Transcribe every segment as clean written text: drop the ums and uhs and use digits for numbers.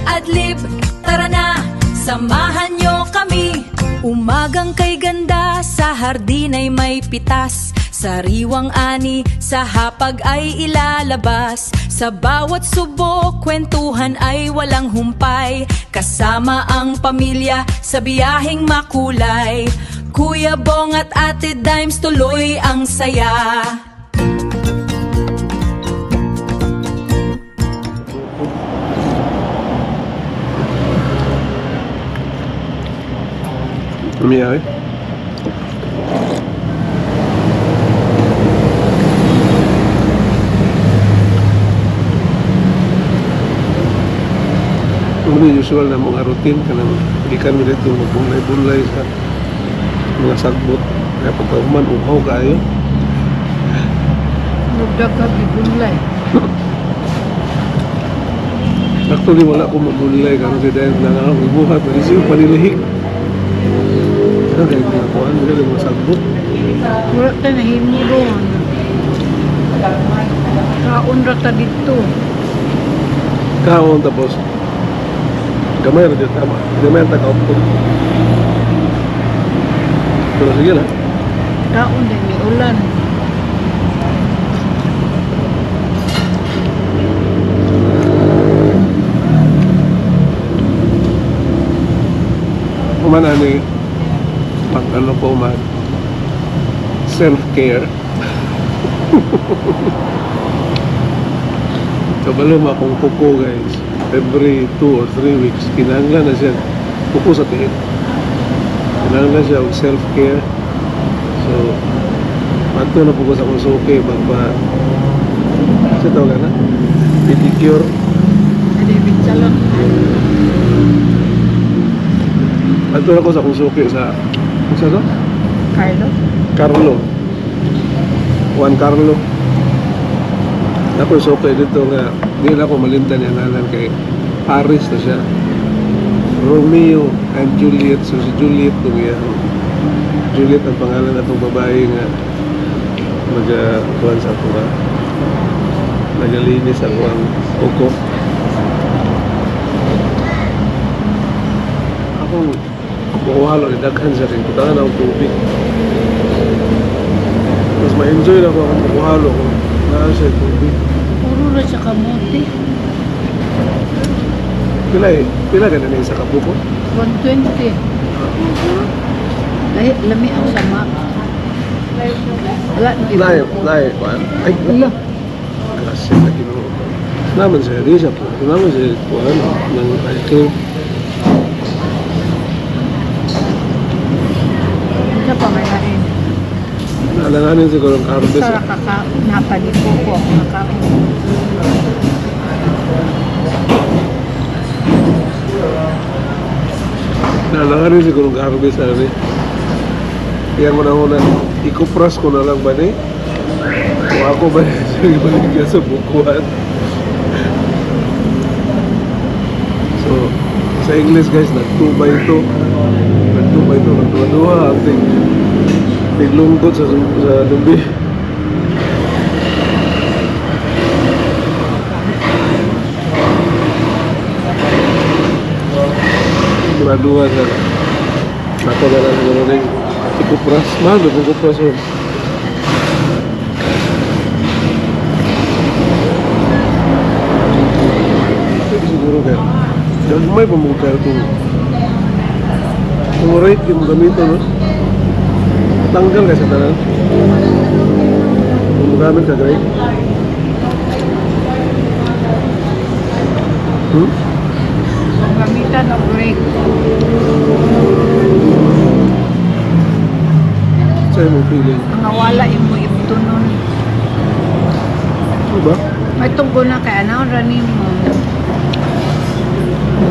adlib, tara na, samahan nyo kami. Umagang kay ganda, sa hardin ay may pitas. Sariwang ani, sa hapag ay ilalabas. Sa bawat subok, kwentuhan ay walang humpay. Kasama ang pamilya, sa biyaheng makulay. Kuya Bong at Ate Dimes, tuloy ang saya. Umiyaw eh. Ini usual na mga routine kanang ikan mo dito magbulay-bulay sa mga sagbot. Kaya pagkahuman, uhaw kayo. Nagdaga bibulay. Actually, wala ko magbulay kasi dahil nangangabuhat. Manisip panilihik. Ano kaya pinakuhaan? Wala yung mga sagbot. Wala tayo nahimo doon. Kaon rata dito. Kaon tapos gamay na dito tama. Gamay na takaupot. Pero sige na. Kaon din may ulan. Kumana ni ano po man self-care. Kabalo mo akong kuko guys. Every 2 or 3 weeks, kinahanglan na siya kuko sa tihin. Kinahanglan siya og self-care. So, mato na po ko sa akong suke, magpa sa tawag na pedicure. Ada bitsalon. Mato na ko sa akong suke sa sa to? Carlo. Carlo. Juan Carlo. Ako suke dito nga di na ako malintan yung ngalan kay Paris na siya. Romeo and Juliet. So si Juliet kung yan. Juliet ang pangalan na itong babae nga mag-kuhan sa ako ba? Nagalinis ako ang kuko. Ako bukuhalo ni daghan sa rin. Kutangan akong tubig. Mas ma-enjoy na ako ang bukuhalo kung naan siya yung tubig. Puro na sa kamote. Pila ka na sa kabuko? 120. Lahit lami ang sama. Wala na Layo, kuhan? Ay, wala. Kasi na kinuha. Naman siya, di siya po. Naman siya, kuhan, ng ice Sa pamalain. Alanganin siguro ang harvest. Sa napalipo ko ako nakaon. Alanganin siguro ang harvest. Kaya mo na ikupras ko na lang ba ni? Kung ako ba siya ibaligyan sa bukuhan. So, sa English guys, nag-2x2. Nag-2x2. Nag-2-2. Ating tiglungkot sa lubi. Graduan na. Ako na lang siguro rin. Ikupras. Mahal na kung kupras yun. Pwede siguro kaya. Diyan may pamukha kung rate yung gamito, no? Tanggal ka sa tanan. Kung gamit ka, Greg. Gamitan o break. Sa'yo mo feeling. Mga wala mo ito nun. Ano ba? May tunggo na kaya na ranin mo.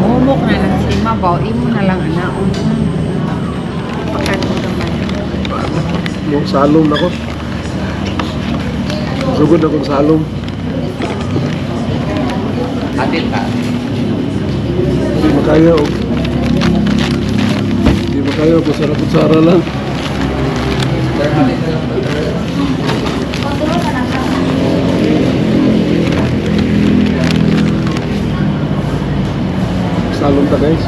Humok na lang si Mabaw. Imo na lang anaon. Pakat mo naman. Yung salom na ko. Sugod na kong salom. Atin ka. Hindi makaya o. Hindi makaya o. Kutsara-kutsara lang. Salon ta guys.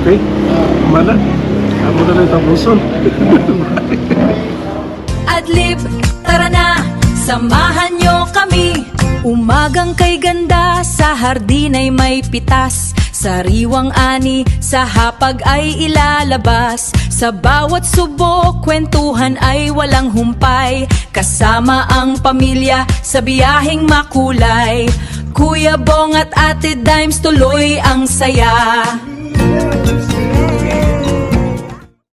Okay, mana? Amo na rin tapuson. Adlib, tara na, samahan nyo kami. Umagang kay ganda, sa hardin ay may pitas. Sariwang ani, sa hapag ay ilalabas. Sa bawat subok, kwentuhan ay walang humpay. Kasama ang pamilya, sa biyaheng makulay. Kuya Bong at Ate Dimes, tuloy ang saya.